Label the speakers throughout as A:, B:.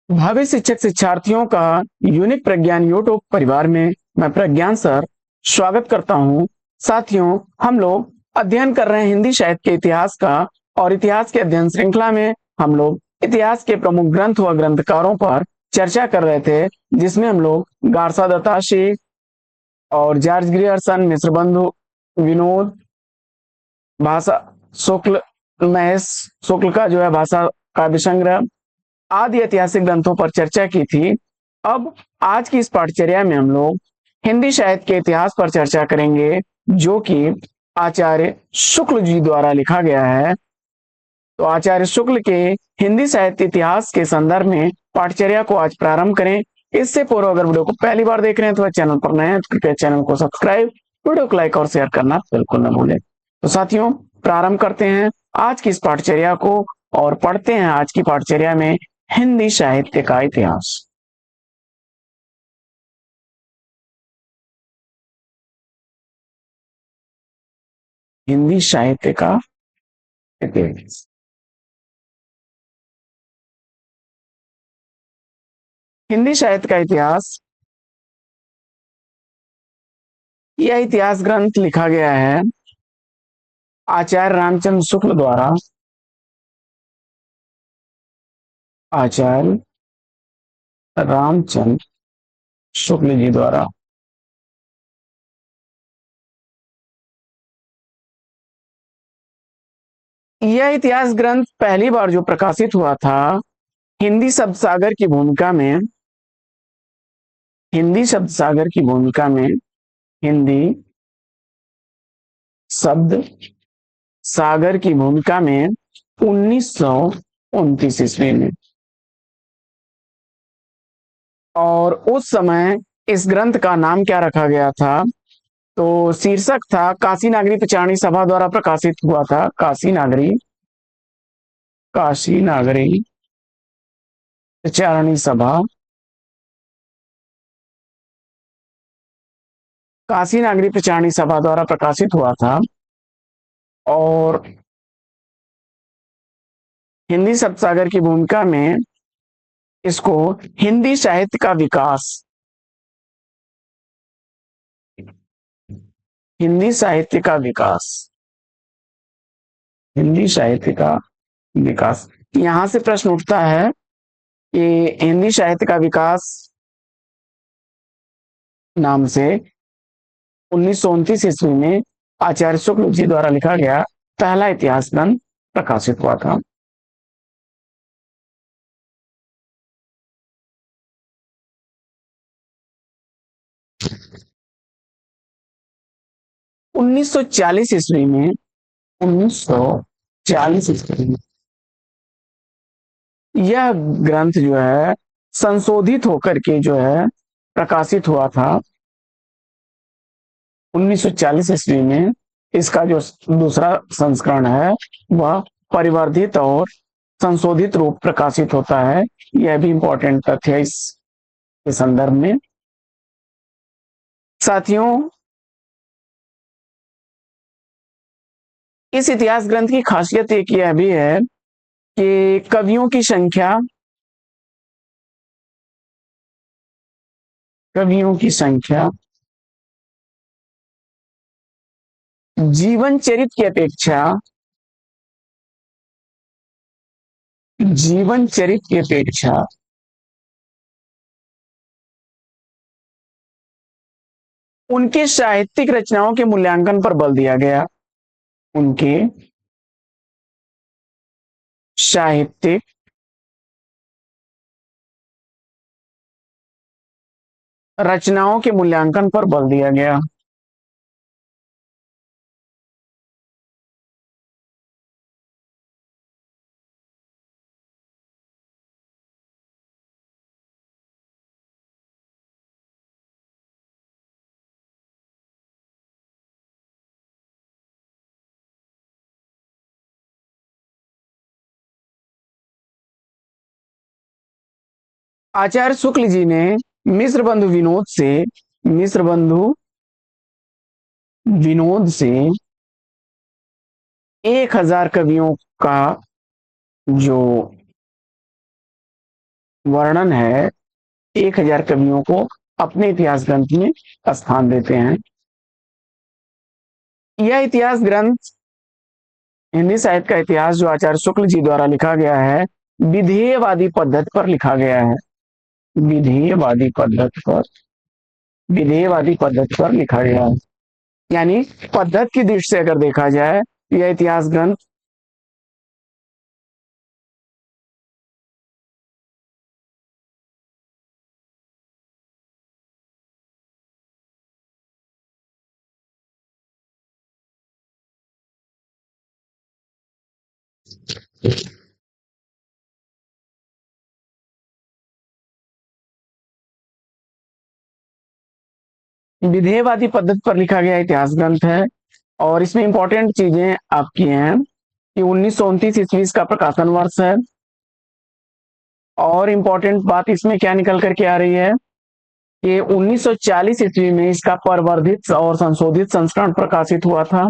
A: भावी शिक्षक शिक्षार्थियों का यूनिक प्रज्ञान यूट्यूब परिवार में मैं प्रज्ञान सर स्वागत करता हूं। साथियों, हम लोग अध्ययन कर रहे हैं हिंदी साहित्य के इतिहास का। और इतिहास के अध्ययन श्रृंखला में हम लोग इतिहास के प्रमुख ग्रंथ व ग्रंथकारों पर चर्चा कर रहे थे, जिसमें हम लोग गारसा दत्ताशी और जॉर्ज ग्रियर्सन, मिश्र बंधु, विनोद, भाषा शुक्ल, महेश शुक्ल का जो है भाषा काव्य संग्रह आदि ऐतिहासिक ग्रंथों पर चर्चा की थी। अब आज की इस पाठचर्या में हम लोग हिंदी साहित्य के इतिहास पर चर्चा करेंगे, जो कि आचार्य शुक्ल जी द्वारा लिखा गया है। तो आचार्य शुक्ल के हिंदी साहित्य इतिहास के संदर्भ में पाठचर्या को आज प्रारंभ करें। इससे पूर्व अगर वीडियो को पहली बार देख रहे हैं तो चैनल पर नए हैं तो कृपया चैनल को सब्सक्राइब, वीडियो को लाइक और शेयर करना बिल्कुल न भूलें। तो साथियों, प्रारंभ करते हैं आज की इस पाठचर्या को और पढ़ते हैं आज की पाठचर्या में हिंदी साहित्य का इतिहास। हिंदी साहित्य का इतिहास। हिंदी साहित्य का इतिहास, यह इतिहास ग्रंथ लिखा गया है आचार्य रामचंद्र शुक्ल द्वारा। आचार्य रामचंद्र शुक्ल जी द्वारा। यह इतिहास ग्रंथ पहली बार जो प्रकाशित हुआ था हिंदी शब्द सागर की भूमिका में। हिंदी शब्द सागर की भूमिका में। हिंदी शब्द सागर की भूमिका में 1929 ईस्वी में। और उस समय इस ग्रंथ का नाम क्या रखा गया था? तो शीर्षक था काशी नागरी प्रचारणी सभा द्वारा प्रकाशित हुआ था। काशी नागरी प्रचारणी सभा। काशी नागरी प्रचारणी सभा द्वारा प्रकाशित हुआ था। और हिंदी शब्द सागर की भूमिका में इसको हिंदी साहित्य का विकास, हिंदी साहित्य का विकास, हिंदी साहित्य का विकास। यहां से प्रश्न उठता है कि हिंदी साहित्य का विकास नाम से 1929 ईस्वी में आचार्य शुक्ल जी द्वारा लिखा गया पहला इतिहास ग्रंथ प्रकाशित हुआ था। 1940 ईस्वी में 1940 ईस्वी में यह ग्रंथ जो है संशोधित होकर के जो है प्रकाशित हुआ था। 1940 ईस्वी में इसका जो दूसरा संस्करण है वह परिवर्धित और संशोधित रूप प्रकाशित होता है। यह भी इंपॉर्टेंट तथ्य है इस संदर्भ में। साथियों, इस इतिहास ग्रंथ की खासियत एक यह भी है कि कवियों की संख्या जीवन चरित्र की अपेक्षा जीवन चरित्र की अपेक्षा उनके साहित्यिक रचनाओं के मूल्यांकन पर बल दिया गया। उनके साहित्यिक रचनाओं के मूल्यांकन पर बल दिया गया। आचार्य शुक्ल जी ने मिश्र बंधु मिश्र बंधु विनोद से 1000 कवियों का जो वर्णन है 1000 कवियों को अपने इतिहास ग्रंथ में स्थान देते हैं। यह इतिहास ग्रंथ, हिंदी साहित्य का इतिहास, जो आचार्य शुक्ल जी द्वारा लिखा गया है, विधेयवादी पद्धति पर लिखा गया है। विधेयवादी पद्धति पर विधेयवादी पद्धति पर लिखा गया है, यानी पद्धति की दृष्टि से अगर देखा जाए, यह इतिहास ग्रंथ विधेयवादी पद्धति पर लिखा गया इतिहास ग्रंथ है। और इसमें इंपॉर्टेंट चीजें आपकी हैं कि 1929 ईस्वी इसका प्रकाशन वर्ष है। और इंपॉर्टेंट बात इसमें क्या निकल करके आ रही है कि 1940 ईस्वी में इसका परवर्धित और संशोधित संस्करण प्रकाशित हुआ था।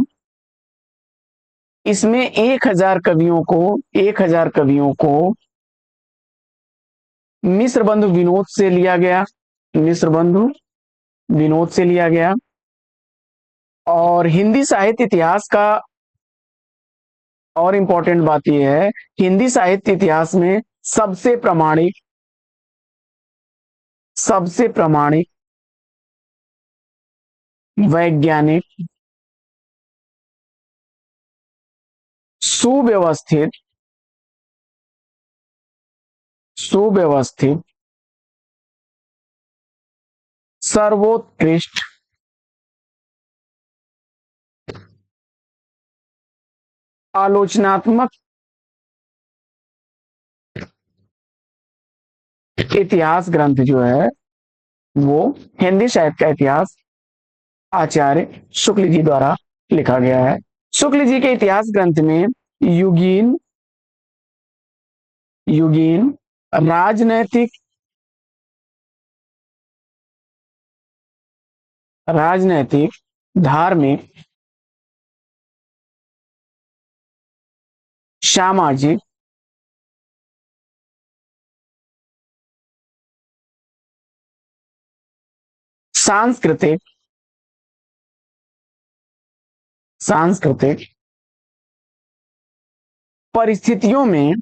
A: इसमें 1000 कवियों को मिस्र बंधु विनोद से लिया गया। मिस्र बंधु विनोद से लिया गया। और हिंदी साहित्य इतिहास का और इंपॉर्टेंट बात यह है, हिंदी साहित्य इतिहास में सबसे प्रामाणिक वैज्ञानिक, सुव्यवस्थित, सर्वोत्कृष्ट, आलोचनात्मक इतिहास ग्रंथ जो है वो हिंदी साहित्य का इतिहास आचार्य शुक्ल जी द्वारा लिखा गया है। शुक्ल जी के इतिहास ग्रंथ में युगीन राजनैतिक, धार्मिक, सामाजिक, सांस्कृतिक परिस्थितियों में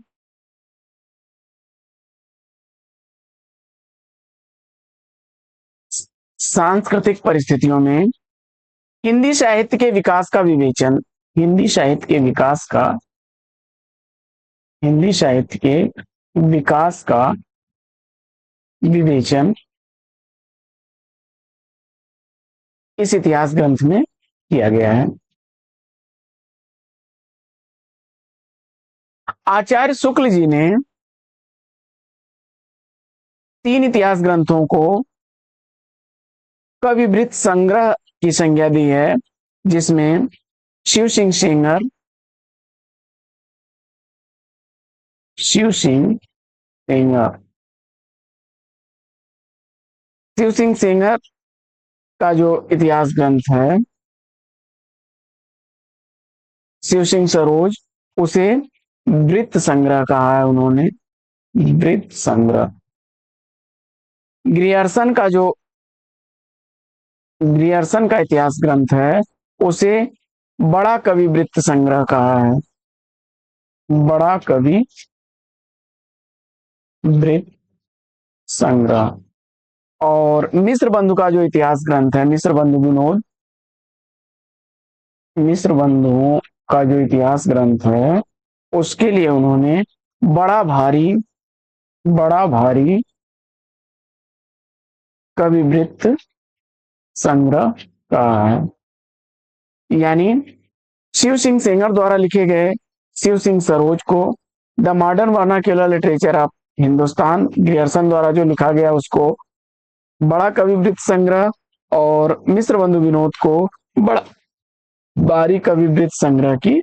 A: हिंदी साहित्य के विकास का विवेचन, हिंदी साहित्य के विकास का विवेचन इस इतिहास ग्रंथ में किया गया है। आचार्य शुक्ल जी ने 3 इतिहास ग्रंथों को कविवृत्त संग्रह की संज्ञा दी है, जिसमें शिव सिंह सेंगर का जो इतिहास ग्रंथ है, शिव सिंह सरोज, उसे वृत्त संग्रह कहा है उन्होंने, वृत्त संग्रह। ग्रियर्सन का इतिहास ग्रंथ है, उसे बड़ा कवि वृत्त संग्रह कहा है, बड़ा कवि वृत्त संग्रह। और मिस्र बंधु का जो इतिहास ग्रंथ है, मिस्र बंधुओं का जो इतिहास ग्रंथ है, उसके लिए उन्होंने बड़ा भारी कवि वृत्त संग्रह कहा है। यानी शिव सिंह सेंगर द्वारा लिखे गए शिव सिंह सरोज को the modern vernacular literature of Hindustan, Grierson द्वारा जो लिखा गया उसको बड़ा कवि वृत्त संग्रह, और मिस्र बंधु विनोद को बड़ा भारी कवि वृत्त संग्रह की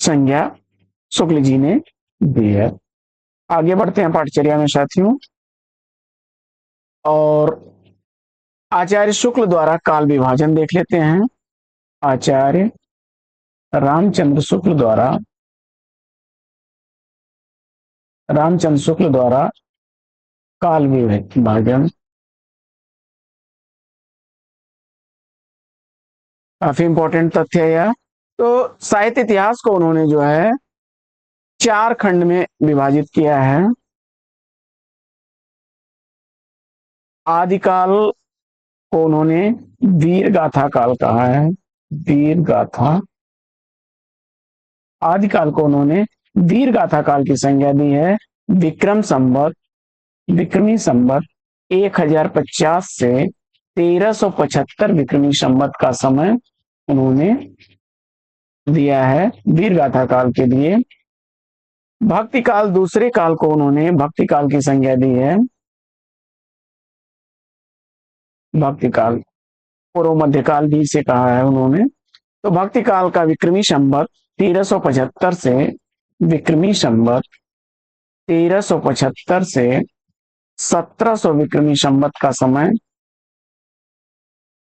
A: संज्ञा शुक्ल जी ने दी है। आगे बढ़ते हैं पाठचर्या में साथियों, और आचार्य शुक्ल द्वारा काल विभाजन देख लेते हैं। आचार्य रामचंद्र शुक्ल द्वारा काल विभाजन काफी इंपॉर्टेंट तथ्य है यह। तो साहित्य इतिहास को उन्होंने जो है 4 खंड में विभाजित किया है। आदिकाल को उन्होंने वीर गाथा काल कहा है। वीर गाथा आदिकाल को उन्होंने वीर गाथा काल की संज्ञा दी है। विक्रम संवत विक्रमी संवत 1050 से 1375 विक्रमी संवत का समय उन्होंने दिया है वीर गाथा काल के लिए। भक्ति काल दूसरे काल को उन्होंने भक्ति काल की संज्ञा दी है। भक्ति काल पूर्व मध्यकाल भी से कहा है उन्होंने। तो भक्ति काल का विक्रमी संवत 1375 से विक्रमी संवत 1375 से 1700 विक्रमी संवत का समय।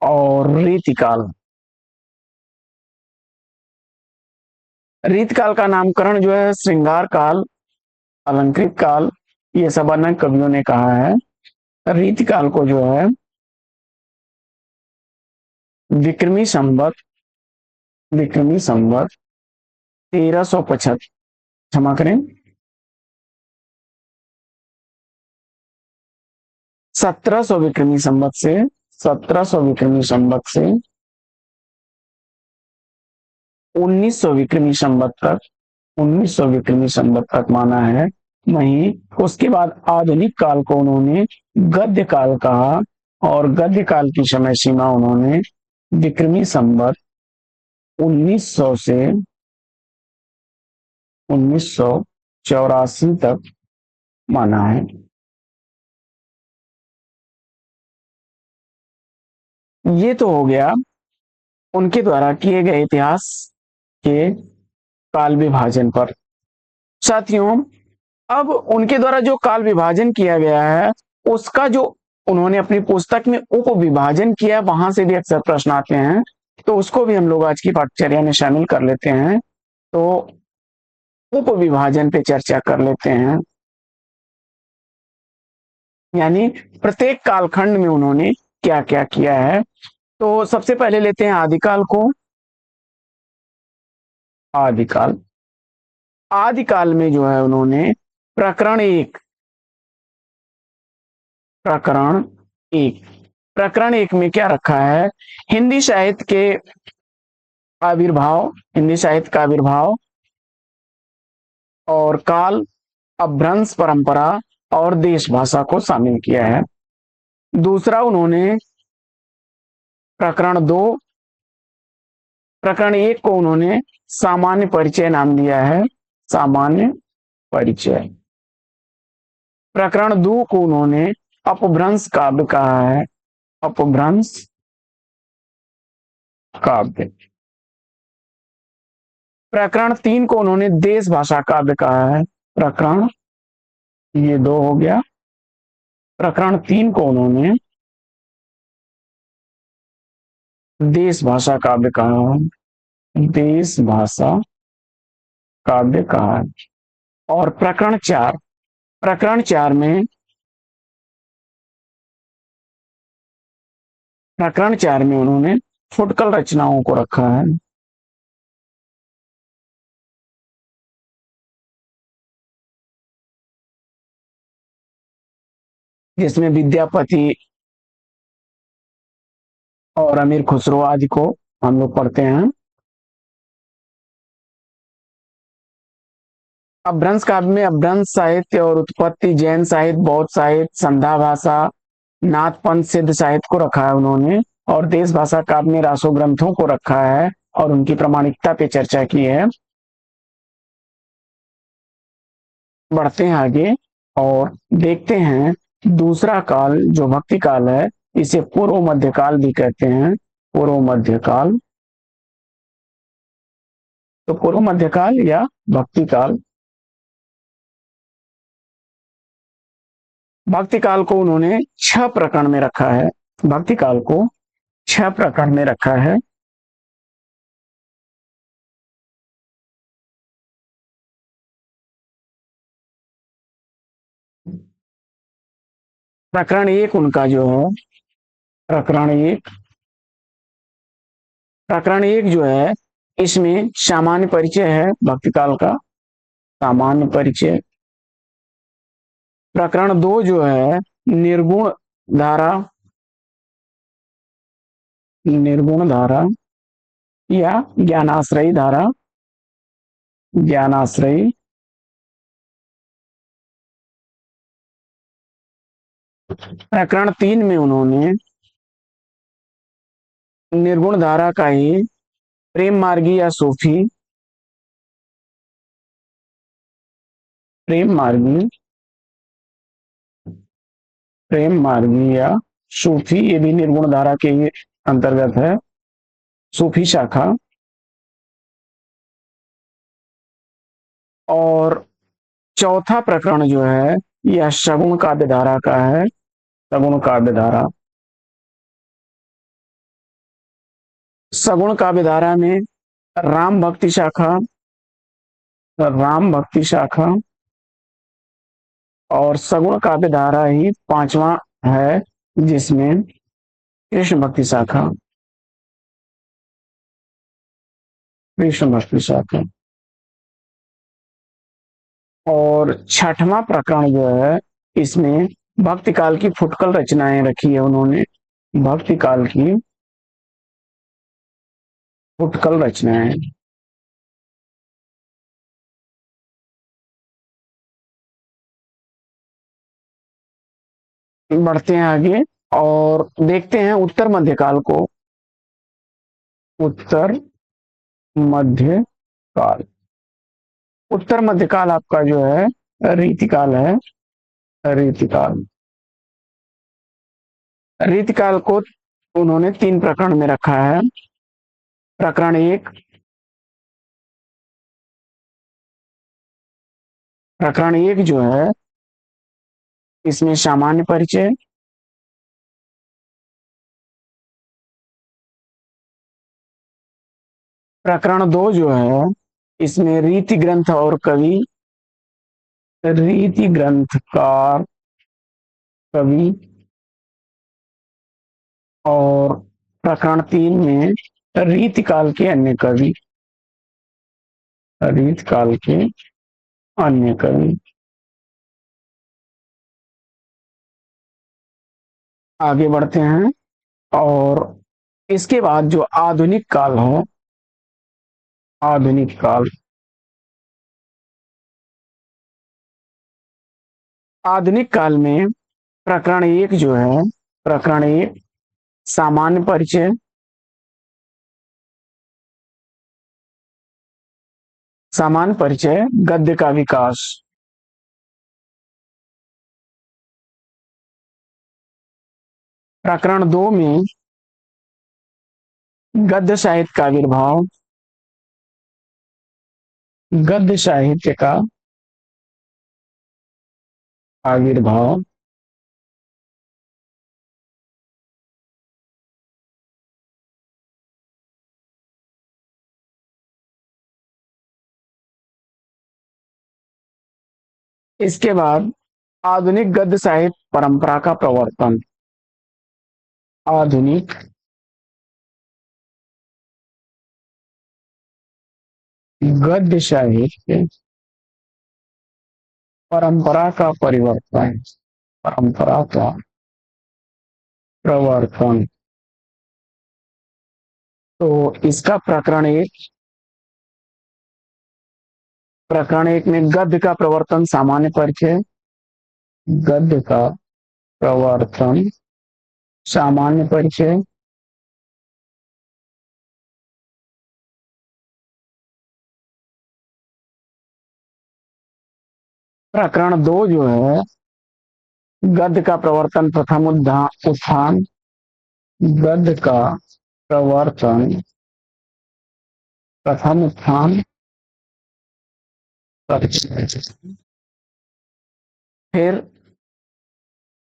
A: और रीतिकाल रीतकाल का नामकरण जो है श्रृंगार काल, अलंकृत काल, ये सब अनेक कवियों ने कहा है। रीतकाल को जो है विक्रमी संवत 1375, क्षमा करें, 1700 विक्रमी संवत से 1700 विक्रमी संवत से 1900 विक्रमी संवत तक 1900 विक्रमी संवत तक माना है। वहीं उसके बाद आधुनिक काल को उन्होंने गद्य काल कहा और गद्य काल की समय सीमा उन्होंने विक्रमी संवत 1900 से 1984 तक माना है। ये तो हो गया उनके द्वारा किए गए इतिहास के काल विभाजन पर। साथियों, अब उनके द्वारा जो काल विभाजन किया गया है उसका जो उन्होंने अपनी पुस्तक में उप विभाजन किया, वहां से भी अक्सर प्रश्न आते हैं, तो उसको भी हम लोग आज की पाठचर्या में शामिल कर लेते हैं। तो उप विभाजन पे चर्चा कर लेते हैं, यानी प्रत्येक कालखंड में उन्होंने क्या क्या किया है। तो सबसे पहले लेते हैं आदिकाल को। आदिकाल आदिकाल में जो है उन्होंने प्रकरण एक प्रकरण एक प्रकरण एक में क्या रखा है, हिंदी साहित्य के आविर्भाव, हिंदी साहित्य का आविर्भाव और काल, अपभ्रंश परंपरा और देश भाषा को शामिल किया है। दूसरा उन्होंने प्रकरण दो प्रकरण एक को उन्होंने सामान्य परिचय नाम दिया है। सामान्य परिचय। प्रकरण दो को उन्होंने अपभ्रंश काव्य कहा है। अपभ्रंश काव्य। प्रकरण तीन को उन्होंने देश भाषा काव्य कहा है। प्रकरण ये दो हो गया। प्रकरण तीन को उन्होंने देश भाषा काव्य कहा है। देश भाषा काव्य कहा है। और प्रकरण चार में उन्होंने फुटकल रचनाओं को रखा है। जिसमें विद्यापति और अमीर खुसरो आदि को हम लोग पढ़ते हैं। अपभ्रंश काव्य में अपभ्रंश साहित्य और उत्पत्ति, जैन साहित्य, बौद्ध साहित्य, संध्या भाषा, नाथपंथ सिद्ध साहित्य को रखा है उन्होंने। और देश भाषा काव्य में रासो ग्रंथों को रखा है और उनकी प्रामाणिकता पे चर्चा की है। बढ़ते हैं आगे और देखते हैं दूसरा काल जो भक्ति काल है, इसे पूर्व मध्यकाल भी कहते हैं। पूर्व मध्यकाल। तो पूर्व मध्यकाल या भक्ति काल। भक्ति काल को उन्होंने 6 प्रकरण में रखा है। भक्ति काल को 6 प्रकरण में रखा है। प्रकरण एक उनका जो है, प्रकरण एक, प्रकरण एक जो है, इसमें सामान्य परिचय है भक्ति काल का, सामान्य परिचय। प्रकरण दो जो है, निर्गुण धारा, निर्गुण धारा या ज्ञानाश्रयी धारा, ज्ञानाश्रयी। प्रकरण तीन में उन्होंने निर्गुण धारा का ही प्रेम मार्गी या सूफी, प्रेम मार्गी, प्रेम मार्गी या सूफी, ये भी निर्गुण धारा के अंतर्गत है, सूफी शाखा। और चौथा प्रकरण जो है, यह सगुण काव्य धारा का है, सगुण काव्य धारा। सगुण काव्य धारा में राम भक्ति शाखा, राम भक्ति शाखा, और सगुण काव्य धारा ही पांचवा है, जिसमें कृष्ण भक्ति शाखा, कृष्ण भक्ति शाखा। और छठवां प्रकरण जो है, इसमें भक्ति काल की फुटकल रचनाएं रखी है उन्होंने, भक्ति काल की फुटकल रचनाएं। बढ़ते हैं आगे और देखते हैं उत्तर मध्यकाल को। उत्तर मध्य काल, उत्तर मध्यकाल आपका जो है रीतिकाल है, रीतिकाल। रीतिकाल को उन्होंने तीन प्रकरण में रखा है। प्रकरण एक, प्रकरण एक जो है, इसमें सामान्य परिचय। प्रकरण दो जो है, इसमें रीति ग्रंथ और कवि, रीति ग्रंथकार, कवि। और प्रकरण तीन में रीति काल के अन्य कवि, रीति काल के अन्य कवि। आगे बढ़ते हैं और इसके बाद जो आधुनिक काल है, आधुनिक काल, आधुनिक काल में प्रकरण एक जो है, प्रकरण एक सामान्य परिचय, सामान्य परिचय गद्य का विकास। प्रकरण दो में गद्य साहित्य का आविर्भाव, गद्य साहित्य का आविर्भाव। इसके बाद आधुनिक गद्य साहित्य परंपरा का प्रवर्तन, आधुनिक गद्य साहित्य परंपरा का परिवर्तन, परंपरा का प्रवर्तन। तो इसका प्रकरण एक, प्रकरण एक में गद्य का प्रवर्तन सामान्य परिचय, गद्य का प्रवर्तन सामान्य परिचय। प्रकरण दो जो है, गद्य का प्रवर्तन प्रथम उत्थान, गद्य का प्रवर्तन प्रथम उत्थान। फिर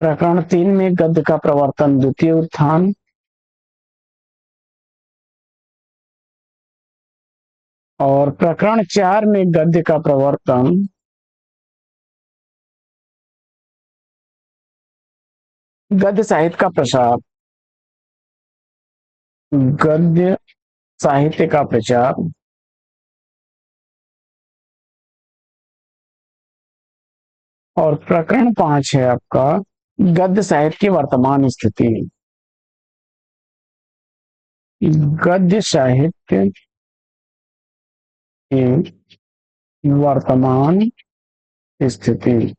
A: प्रकरण तीन में गद्य का प्रवर्तन द्वितीय उत्थान। और प्रकरण चार में गद्य का प्रवर्तन गद्य साहित्य का प्रसार, गद्य साहित्य का प्रचार, और प्रकरण 5 है आपका गद्य साहित्य की वर्तमान स्थिति। गद्य साहित्य की वर्तमान स्थिति,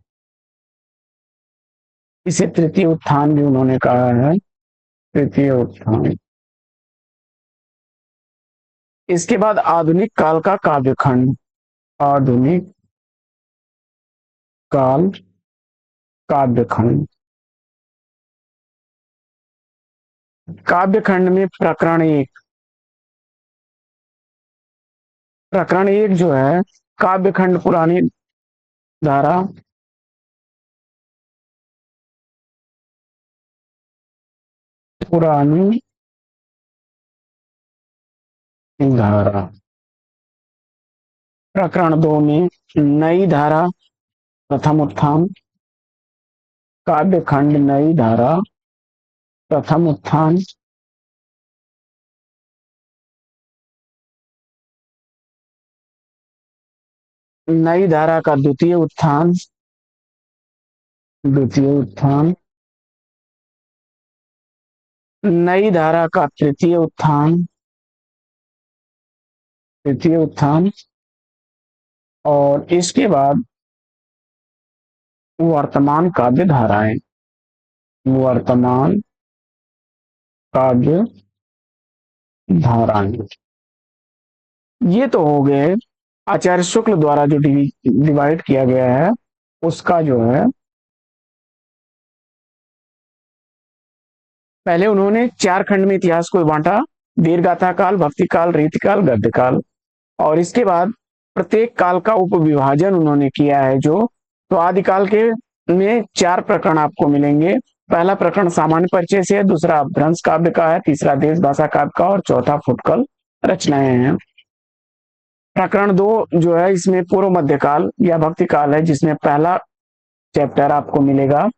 A: इसे तृतीय उत्थान भी उन्होंने कहा है, तृतीय उत्थान। इसके बाद आधुनिक काल का काव्यखंड, आधुनिक काल काव्यखंड। काव्यखंड में प्रकरण 1 जो है काव्यखंड पुरानी धारा, पुरानी धारा। प्रकरण 2 में नई धारा, प्रथम उत्थान। काव्यखंड नई धारा, प्रथम उत्थान। नई धारा का द्वितीय उत्थान, द्वितीय उत्थान। नई धारा का तृतीय उत्थान, तृतीय उत्थान। और इसके बाद वर्तमान काव्य धाराएं, वर्तमान काव्य धाराएं। ये तो हो गए आचार्य शुक्ल द्वारा जो डिवाइड किया गया है उसका जो है, पहले उन्होंने 4 खंड में इतिहास को बांटा, वीरगाथा काल, भक्ति काल, रीति काल, गद्य काल। और इसके बाद प्रत्येक काल का उपविभाजन उन्होंने किया है। जो तो आदिकाल के में 4 प्रकरण आपको मिलेंगे। पहला प्रकरण सामान्य परिचय से है, दूसरा अपभ्रंश काव्य का है, तीसरा देश भाषा काव्य का, और चौथा फुटकल रचनाएं हैं। प्रकरण 2 जो है इसमें पूर्व मध्यकाल या भक्ति काल है, जिसमें पहला चैप्टर आपको मिलेगा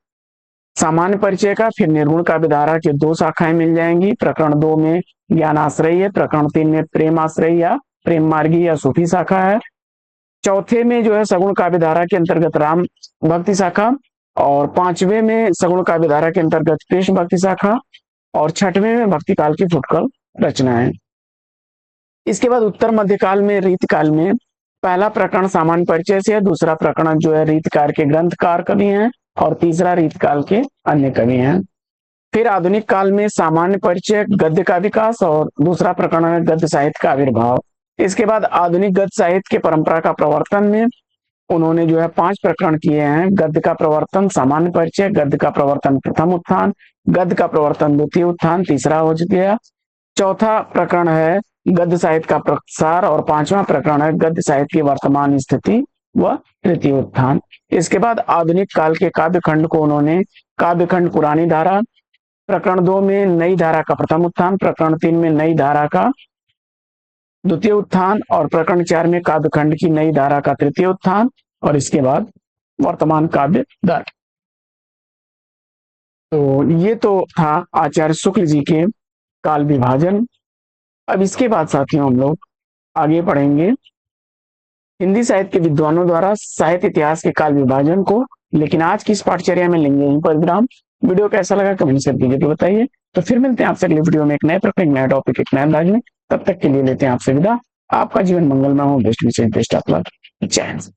A: सामान्य परिचय का, फिर निर्गुण काव्य धारा की 2 शाखाएं मिल जाएंगी। प्रकरण 2 में ज्ञान आश्रय है, प्रकरण 3 में प्रेम आश्रय या प्रेम मार्गी या सूफी शाखा है। चौथे में जो है सगुण काव्य धारा के अंतर्गत राम भक्ति शाखा, और 5वें में सगुण काव्य धारा के अंतर्गत कृष्ण भक्ति शाखा, और 6वें में भक्ति काल की फुटकल रचनाएं। इसके बाद उत्तर मध्यकाल में रीतिकाल में पहला प्रकरण सामान्य परिचय से है, दूसरा प्रकरण जो है रीतिकार के ग्रंथकार कवि हैं, और तीसरा रीतिकाल के अन्य कवि हैं। फिर आधुनिक काल में सामान्य परिचय गद्य का विकास, और दूसरा प्रकरण है गद्य साहित्य का आविर्भाव। इसके बाद आधुनिक गद्य साहित्य के परंपरा का प्रवर्तन में उन्होंने जो है 5 प्रकरण किए हैं। गद्य का प्रवर्तन सामान्य परिचय, गद्य का प्रवर्तन प्रथम उत्थान, गद्य का प्रवर्तन द्वितीय उत्थान, तीसरा हो गया। चौथा प्रकरण है गद्य साहित्य का प्रसार, और 5वां प्रकरण है गद्य साहित्य की वर्तमान स्थिति व तृतीय उत्थान। इसके बाद आधुनिक काल के काव्य खंड को उन्होंने काव्यखंड पुरानी धारा, प्रकरण 2 में नई धारा का प्रथम उत्थान, प्रकरण 3 में नई धारा का द्वितीय उत्थान, और प्रकरण 4 में काव्यखंड की नई धारा का तृतीय उत्थान, और इसके बाद वर्तमान काव्य धारा। तो ये तो था आचार्य शुक्ल जी के काल विभाजन। अब इसके बाद साथियों हम लोग आगे पढ़ेंगे हिंदी साहित्य के विद्वानों द्वारा साहित्य इतिहास के काल विभाजन को। लेकिन आज की इस पाठचर्या में लेंगे यहीं पर विराम। वीडियो कैसा लगा कमेंट कर दीजिए, तो बताइए। तो फिर मिलते हैं आपसे अगले वीडियो में एक नए प्रश्न, एक नया टॉपिक, एक नए अंदाज में। तब तक के लिए लेते हैं आपसे विदा। आपका जीवन मंगलमय हो, बेस्ट विशेष, बेस्ट ऑफ लक। जय हिंद।